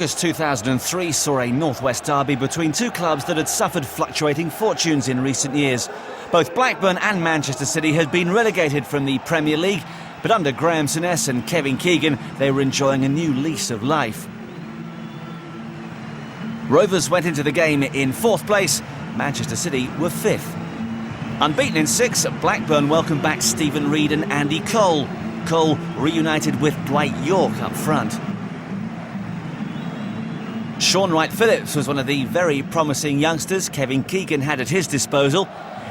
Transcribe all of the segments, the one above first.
August 2003 saw a Northwest derby between two clubs that had suffered fluctuating fortunes in recent years. Both Blackburn and Manchester City had been relegated from the Premier League, but under Graham Souness and Kevin Keegan, they were enjoying a new lease of life. Rovers went into the game in 4th place, Manchester City were 5th. Unbeaten in 6, Blackburn welcomed back Stephen Reid and Andy Cole. Cole reunited with Dwight York up front. Sean Wright-Phillips was one of the very promising youngsters Kevin Keegan had at his disposal.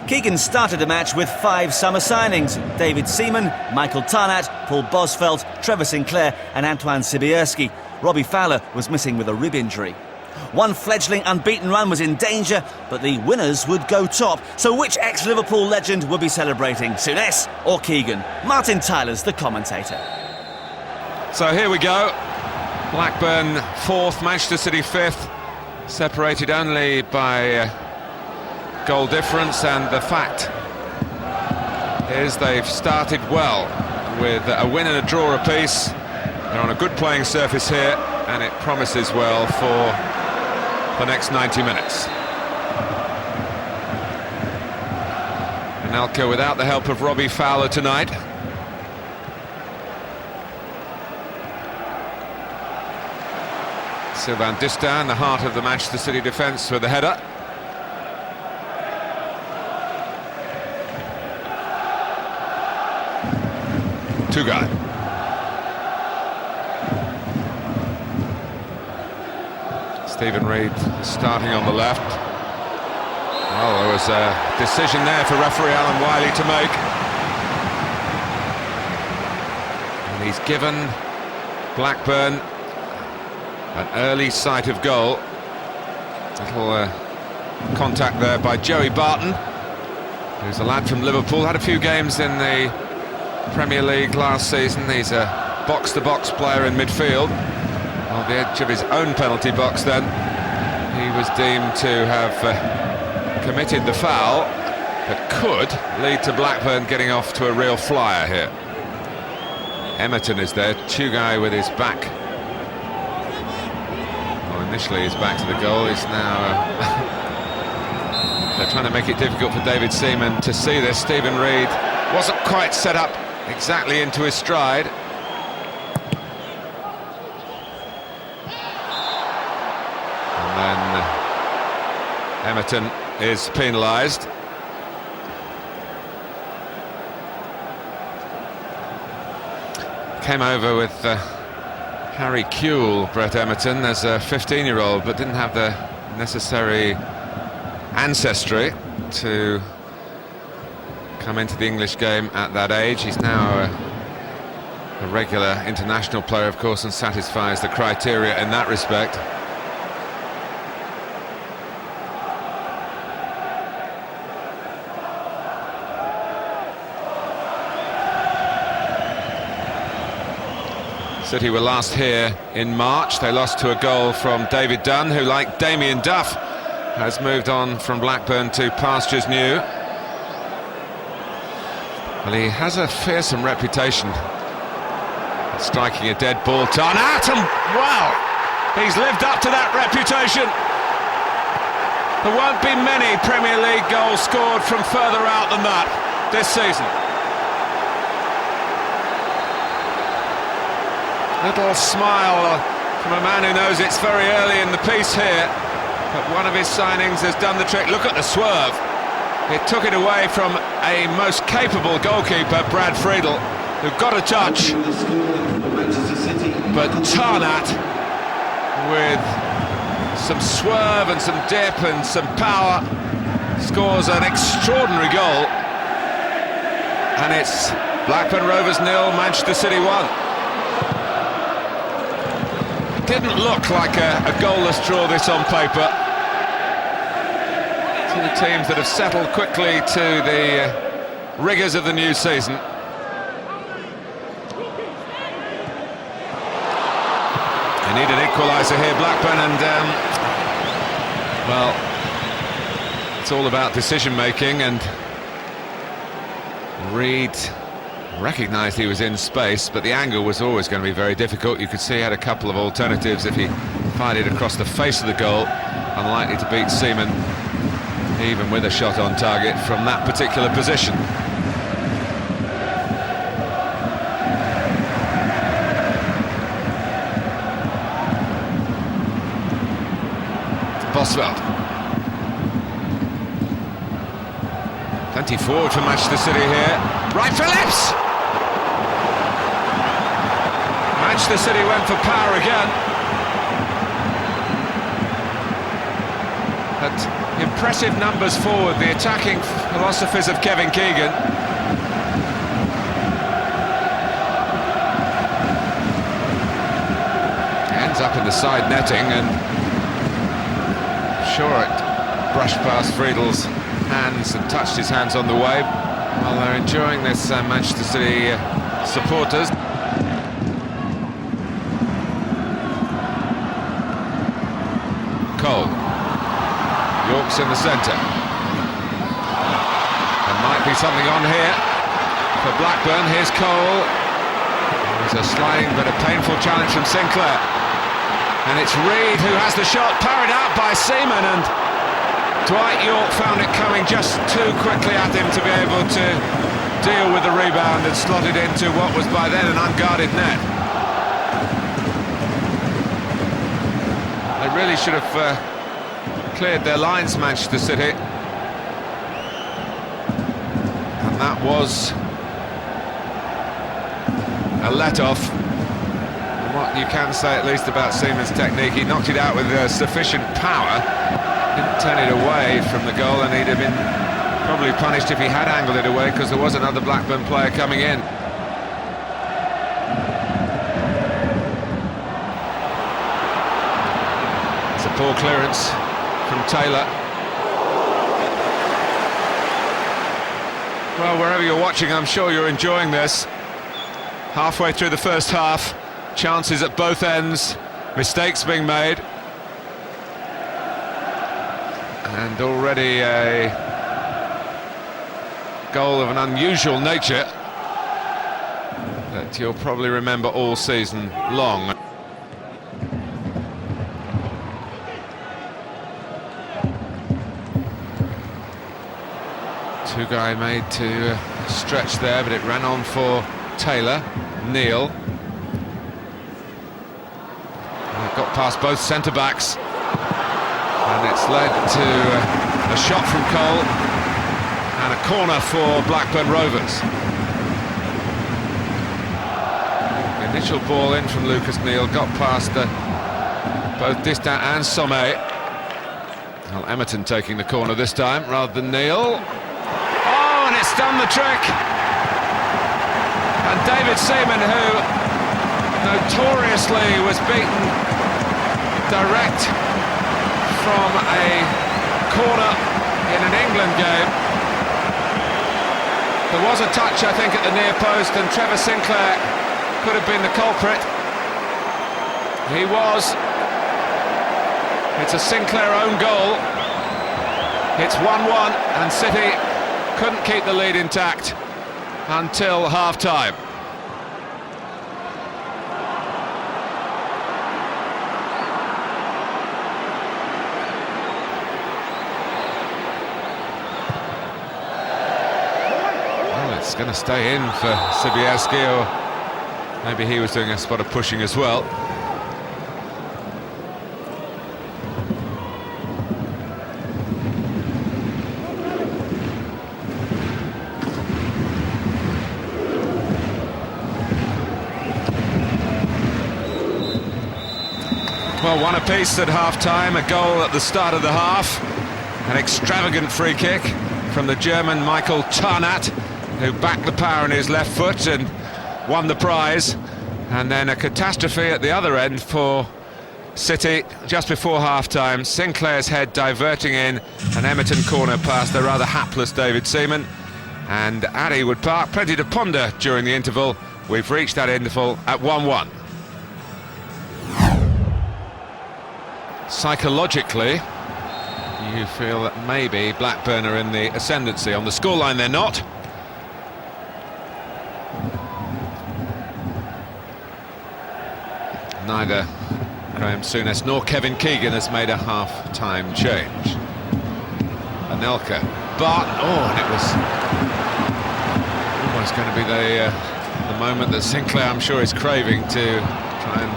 Keegan started the match with 5 summer signings: David Seaman, Michael Tarnat, Paul Bosvelt, Trevor Sinclair and Antoine Sibierski. Robbie Fowler was missing with a rib injury. One fledgling unbeaten run was in danger, but the winners would go top. So which ex-Liverpool legend would be celebrating, Souness or Keegan? Martin Tyler's the commentator. So here we go. Blackburn 4th, Manchester City 5th, separated only by goal difference, and the fact is they've started well with a win and a draw apiece. They're on a good playing surface here, and it promises well for the next 90 minutes. Anelka without the help of Robbie Fowler tonight. Sylvain Distin, the heart of the Manchester City defence, with the header. Tugai. Stephen Reid starting on the left. Well, there was a decision there for referee Alan Wiley to make. And he's given Blackburn an early sight of goal. Little contact there by Joey Barton, who's a lad from Liverpool, had a few games in the Premier League last season. He's a box-to-box player in midfield. On the edge of his own penalty box then, he was deemed to have committed the foul that could lead to Blackburn getting off to a real flyer here. Emerton is there, Tugai with his back. Well, initially his back to the goal, he's now... they're trying to make it difficult for David Seaman to see this. Stephen Reid wasn't quite set up exactly into his stride. And then Emerton is penalised. Came over with Harry Kewell, Brett Emerton, as a 15-year-old, but didn't have the necessary ancestry to come into the English game at that age. He's now a regular international player, of course, and satisfies the criteria in that respect. City were last here in March. They lost to a goal from David Dunn, who, like Damien Duff, has moved on from Blackburn to pastures new. Well, he has a fearsome reputation at striking a dead ball. Tarnat, and wow, he's lived up to that reputation. There won't be many Premier League goals scored from further out than that this season. Little smile from a man who knows it's very early in the piece here, but one of his signings has done the trick. Look at the swerve. It took it away from a most capable goalkeeper, Brad Friedel, who got a touch. But Tarnat, with some swerve and some dip and some power, scores an extraordinary goal. And it's Blackburn Rovers 0, Manchester City 1. Didn't look like a goalless draw, this on paper. Two teams that have settled quickly to the rigours of the new season. They need an equaliser here, Blackburn, and well, it's all about decision making, and Reid recognised he was in space, but the angle was always going to be very difficult. You could see he had a couple of alternatives if he fired it across the face of the goal. Unlikely to beat Seaman, even with a shot on target from that particular position. Bosveld. Plenty forward for Manchester City here. Right, Phillips! Manchester City went for power again. But impressive numbers forward, the attacking philosophies of Kevin Keegan. Ends up in the side netting, and sure it brushed past Friedel's hands and touched his hands on the way. Well, they're enjoying this, Manchester City supporters. Cole. York's in the centre. There might be something on here for Blackburn. Here's Cole. There's a sliding but a painful challenge from Sinclair. And it's Reed who has the shot, parried out by Seaman, and Dwight York found it coming just too quickly at him to be able to deal with the rebound and slot it into what was by then an unguarded net. They really should have cleared their lines, Manchester City. And that was a let-off. What you can say at least about Seaman's technique, he knocked it out with sufficient power, didn't turn it away from the goal, and he'd have been probably punished if he had angled it away, because there was another Blackburn player coming in. It's a poor clearance from Taylor. Well, wherever you're watching, I'm sure you're enjoying this. Halfway through the first half, chances at both ends, mistakes being made, and already a goal of an unusual nature that you'll probably remember all season long. Two-guy made to stretch there, but it ran on for Taylor. Neal. Got past both centre-backs, and it's led to a shot from Cole and a corner for Blackburn Rovers. The initial ball in from Lucas Neal got past both Distin and Sommet. Well, Emerton taking the corner this time rather than Neal. Oh, and it's done the trick! And David Seaman, who notoriously was beaten direct from a corner in an England game. There was a touch, I think, at the near post, and Trevor Sinclair could have been the culprit. He was. It's a Sinclair own goal. It's 1-1, and City couldn't keep the lead intact until half-time. It's going to stay in for Sobieski, or maybe he was doing a spot of pushing as well. Well, one apiece at half-time, a goal at the start of the half, an extravagant free kick from the German Michael Tarnat, who backed the power in his left foot and won the prize. And then a catastrophe at the other end for City just before half-time. Sinclair's head diverting in an Emerton corner past the rather hapless David Seaman. And at Ewood Park, plenty to ponder during the interval. We've reached that interval at 1-1. Psychologically, you feel that maybe Blackburn are in the ascendancy. On the scoreline, they're not. Neither Graham Souness nor Kevin Keegan has made a half-time change. Anelka, Barton, and it was almost going to be the moment that Sinclair, I'm sure, is craving to try and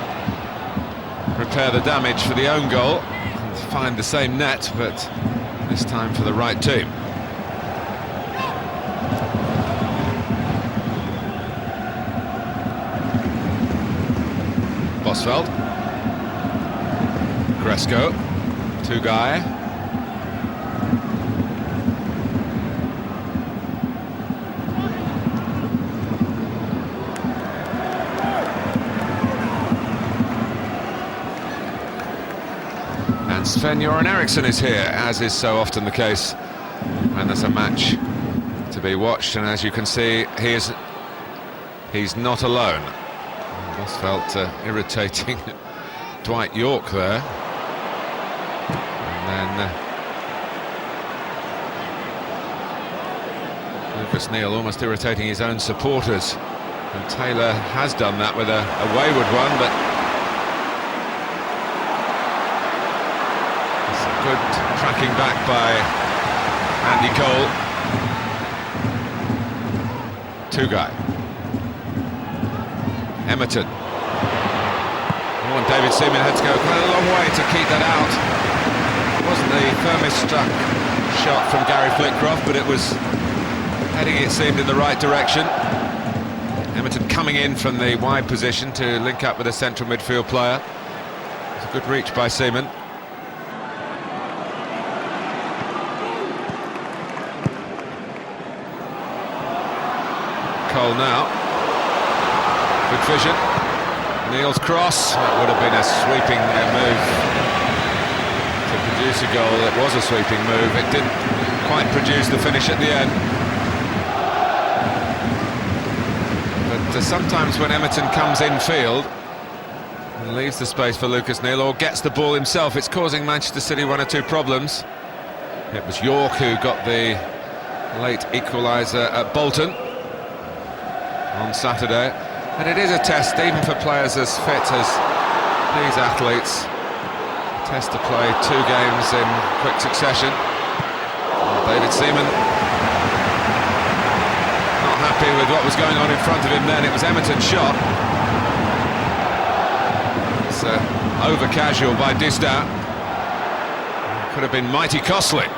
repair the damage for the own goal and find the same net, but this time for the right team. Bosveld, Gresco, Tugai, and Sven-Göran Eriksson is here, as is so often the case when there's a match to be watched, and as you can see, he's not alone. Bosveld irritating Dwight York there, and then Lucas Neal almost irritating his own supporters, and Taylor has done that with a wayward one, but it's a good tracking back by Andy Cole. Tugai, Emerton. And David Seaman had to go quite a long way to keep that out. It wasn't the firmest struck shot from Gary Flitcroft, but it was heading, it seemed, in the right direction. Emerton coming in from the wide position to link up with a central midfield player. It's a good reach by Seaman. Cole now. Good vision. Neal's cross. That would have been a sweeping move to produce a goal. It was a sweeping move. It didn't quite produce the finish at the end. But sometimes when Emerton comes infield and leaves the space for Lucas Neal, or gets the ball himself, it's causing Manchester City one or two problems. It was York who got the late equaliser at Bolton on Saturday. And it is a test, even for players as fit as these athletes. A test to play 2 games in quick succession. David Seaman not happy with what was going on in front of him then. It was Emerton's shot. It's over casual by Distin. Could have been mighty costly.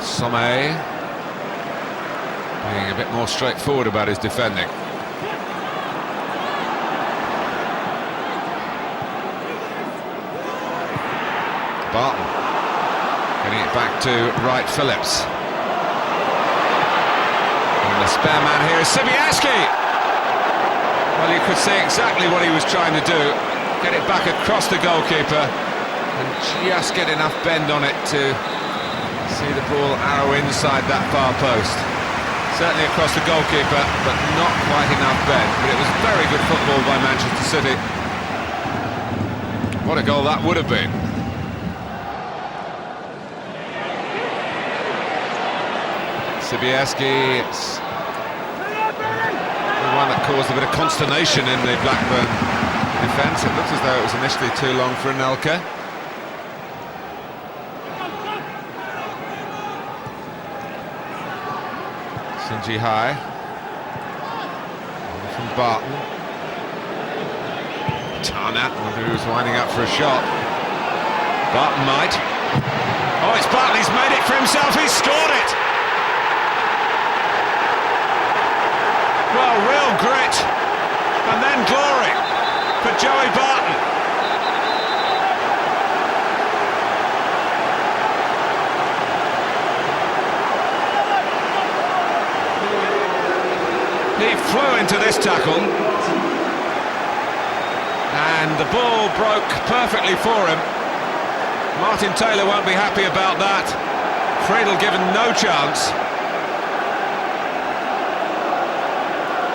Sommet being a bit more straightforward about his defending. Barton getting it back to Wright Phillips. And the spare man here is Sibierski. Well, you could see exactly what he was trying to do. Get it back across the goalkeeper and just get enough bend on it to see the ball arrow inside that far post. Certainly across the goalkeeper, but not quite enough bend. But it was very good football by Manchester City. What a goal that would have been. Sibierski, it's the one that caused a bit of consternation in the Blackburn defence. It looks as though it was initially too long for Anelka. Sinji High from Barton. Tarnat, I wonder who's winding up for a shot. Barton might. Oh, it's Barton, he's made it for himself, he's scored it! Well, real grit, and then glory for Joey Barton. He flew into this tackle, and the ball broke perfectly for him. Martin Taylor won't be happy about that. Friedel given no chance.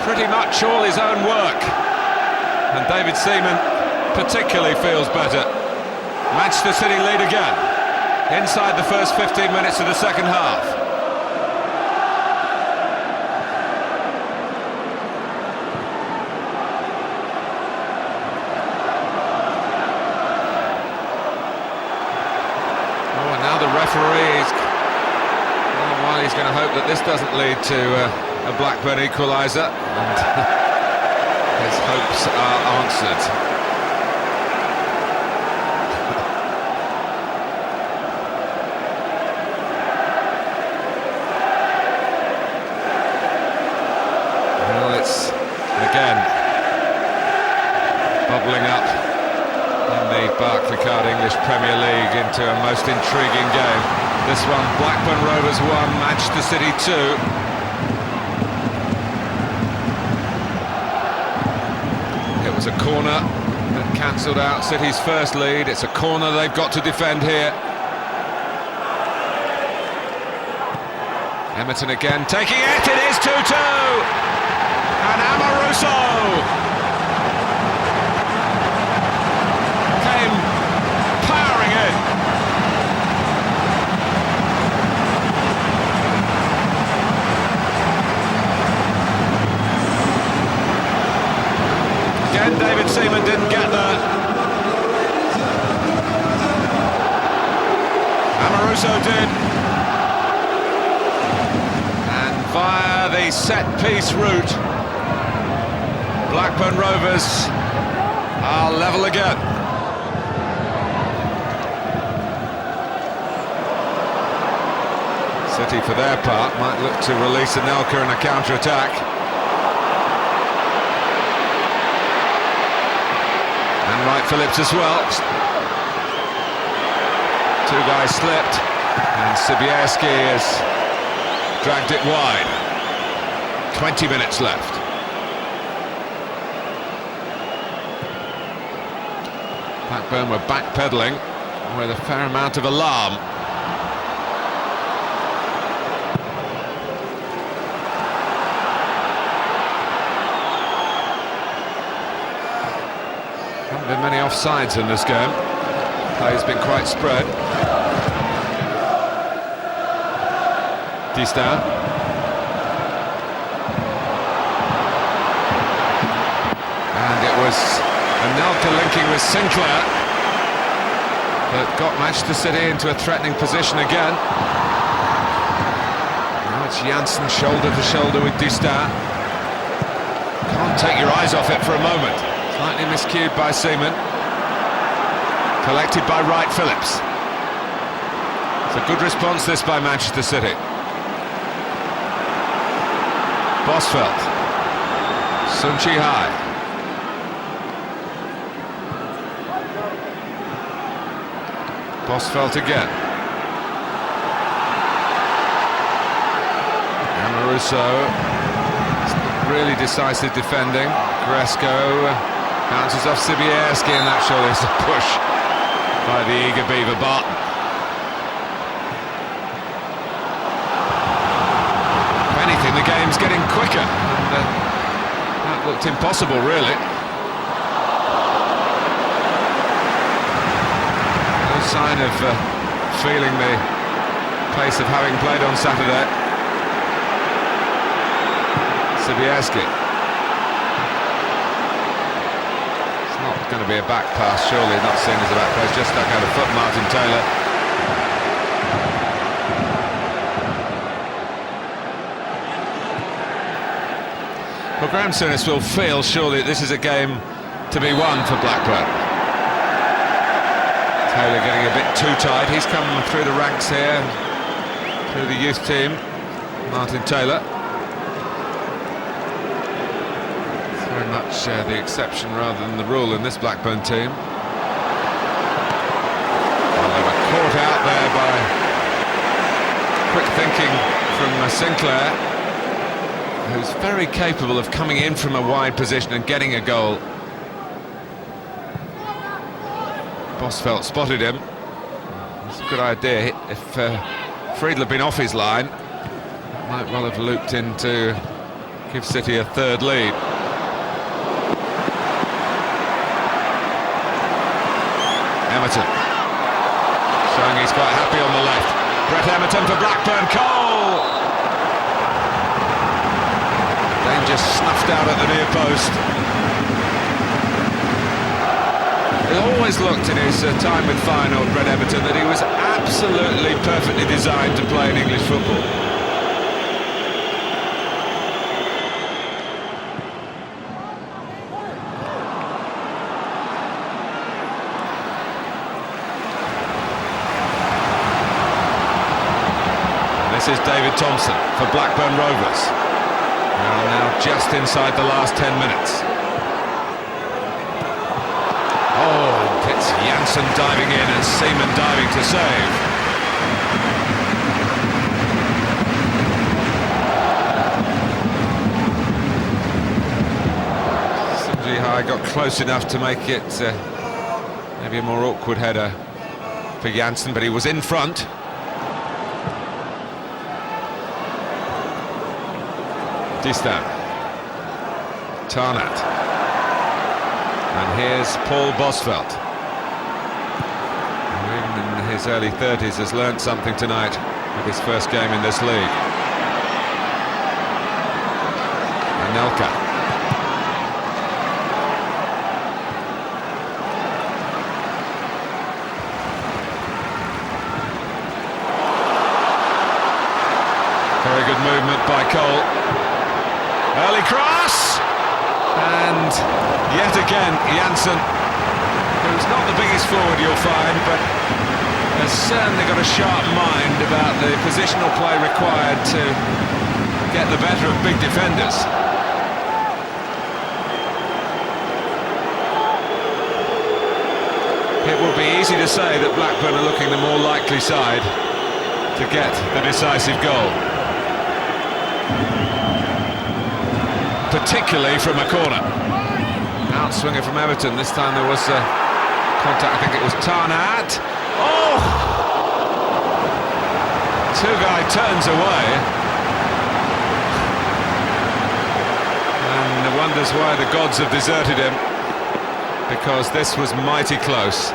Pretty much all his own work, and David Seaman particularly feels better. Manchester City lead again inside the first 15 minutes of the second half. the referee. While he's going to hope that this doesn't lead to a Blackburn equaliser, and his hopes are answered. Well, it's again bubbling up in the Barclaycard English Premier League into a most intriguing game. This one, Blackburn Rovers 1, Manchester City 2. It was a corner that cancelled out City's first lead. It's a corner they've got to defend here. Emerton again, taking it, it is 2-2! And Amoruso came powering in. Again, David Seaman didn't get there. Amoruso did. And via the set-piece route, Blackburn Rovers are level again. City, for their part, might look to release Anelka in a counter-attack. And Wright Phillips as well. Two guys slipped, and Sibierski has dragged it wide. 20 minutes left. Blackburn were backpedalling with a fair amount of alarm. Haven't been many offsides in this game. Play's been quite spread. Distin. And it was Anelka linking with Sinclair that got Manchester City into a threatening position again. Now it's Janssen shoulder to shoulder with Distin. Can't take your eyes off it for a moment. Slightly miscued by Seaman. Collected by Wright Phillips. It's a good response this by Manchester City. Bosvelt. Sun Chi Hai. Bosvelt again. Amoruso. Really decisive defending. Gresco bounces off Sibierski, and that surely is a push by the eager Beaver Barton. If anything, the game's getting quicker, and that looked impossible, really. No sign of feeling the pace of having played on Saturday. Sibierski. It's not going to be a back pass, surely, not seen as a back pass, just stuck out of foot, Martin Taylor. Well, Graham Souness will feel, surely, this is a game to be won for Blackburn. Taylor getting a bit too tight. He's come through the ranks here, through the youth team, Martin Taylor. Very much the exception rather than the rule in this Blackburn team. Well, they were caught out there by quick thinking from Sinclair, who's very capable of coming in from a wide position and getting a goal. Bosvelt spotted him. It's a good idea. If Friedel had been off his line, might well have looped in to give City a third lead. Emerton, showing he's quite happy on the left. Brett Emerton for Blackburn. Cole! Danger snuffed out at the near post. He always looked in his time with Feyenoord, Brett Emerton, that he was absolutely absolutely designed to play in English football. This is David Thompson for Blackburn Rovers. Now just inside the last 10 minutes. Oh, it's Janssen diving in and Seaman diving to save. Sunji Hai got close enough to make it maybe a more awkward header for Janssen, but he was in front. Distan, Tarnat, and here's Paul Bosvelt, who even in his early 30s has learnt something tonight with his first game in this league. Anelka. Very good movement by Cole. Early cross, and yet again Janssen, who's not the biggest forward you'll find, but has certainly got a sharp mind about the positional play required to get the better of big defenders. It would be easy to say that Blackburn are looking the more likely side to get the decisive goal, particularly from a corner. Outswinger from Everton. This time there was contact. I think it was Tarnat. Oh! Two-guy turns away and wonders why the gods have deserted him, because this was mighty close.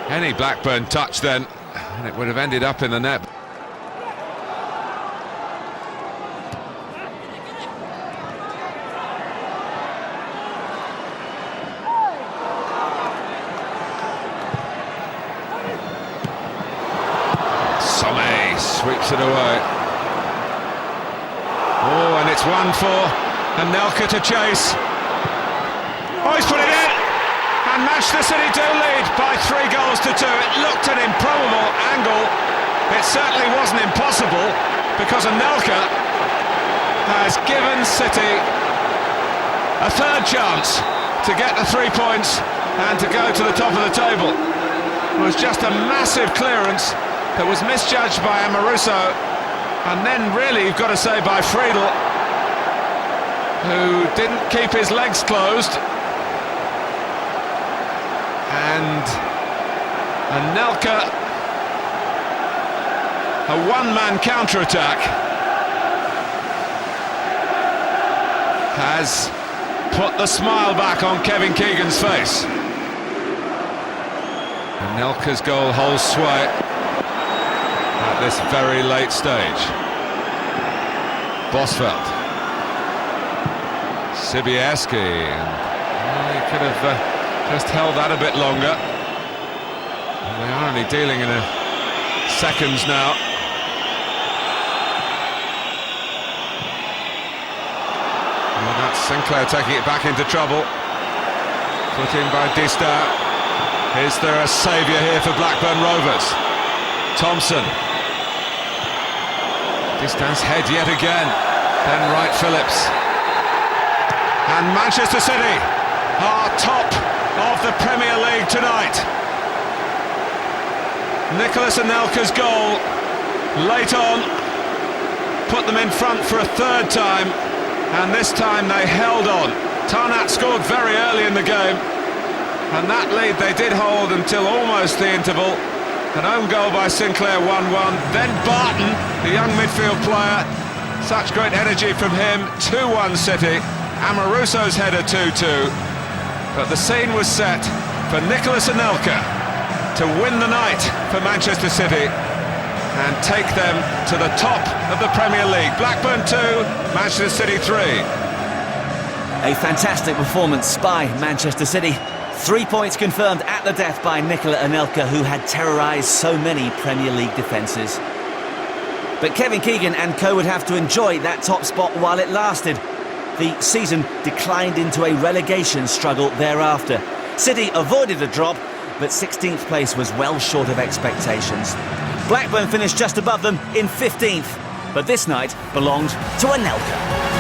Any Blackburn touch then, and it would have ended up in the net. Sweeps it away. Oh, and it's 1-4. Anelka to chase. Oh, he's put it in! And Manchester City do lead by 3 goals to 2. It looked an improbable angle. It certainly wasn't impossible, because Anelka has given City a third chance to get the 3 points and to go to the top of the table. It was just a massive clearance that was misjudged by Amoruso, and then really you've got to say by Friedel, who didn't keep his legs closed, and Anelka, a one-man counter-attack, has put the smile back on Kevin Keegan's face. Anelka's goal holds sway at this very late stage. Bosvelt, Sibierski, and he could have just held that a bit longer. And they are only dealing in seconds now. And that's Sinclair taking it back into trouble. Put in by Distan. Is there a saviour here for Blackburn Rovers? Thompson. Distan's head yet again. Then Wright Phillips. And Manchester City are top of the Premier League tonight. Nicholas Anelka's goal late on put them in front for a third time, and this time they held on. Tarnat scored very early in the game, and that lead they did hold until almost the interval. An own goal by Sinclair, 1-1. Then Barton, the young midfield player, such great energy from him, 2-1 City. Amoruso's header, 2-2. But the scene was set for Nicholas Anelka to win the night for Manchester City and take them to the top of the Premier League. Blackburn 2, Manchester City 3. A fantastic performance by Manchester City. 3 points confirmed at the death by Nicola Anelka, who had terrorised so many Premier League defences. But Kevin Keegan and co would have to enjoy that top spot while it lasted. The season declined into a relegation struggle thereafter. City avoided a drop, but 16th place was well short of expectations. Blackburn finished just above them in 15th, but this night belonged to Anelka.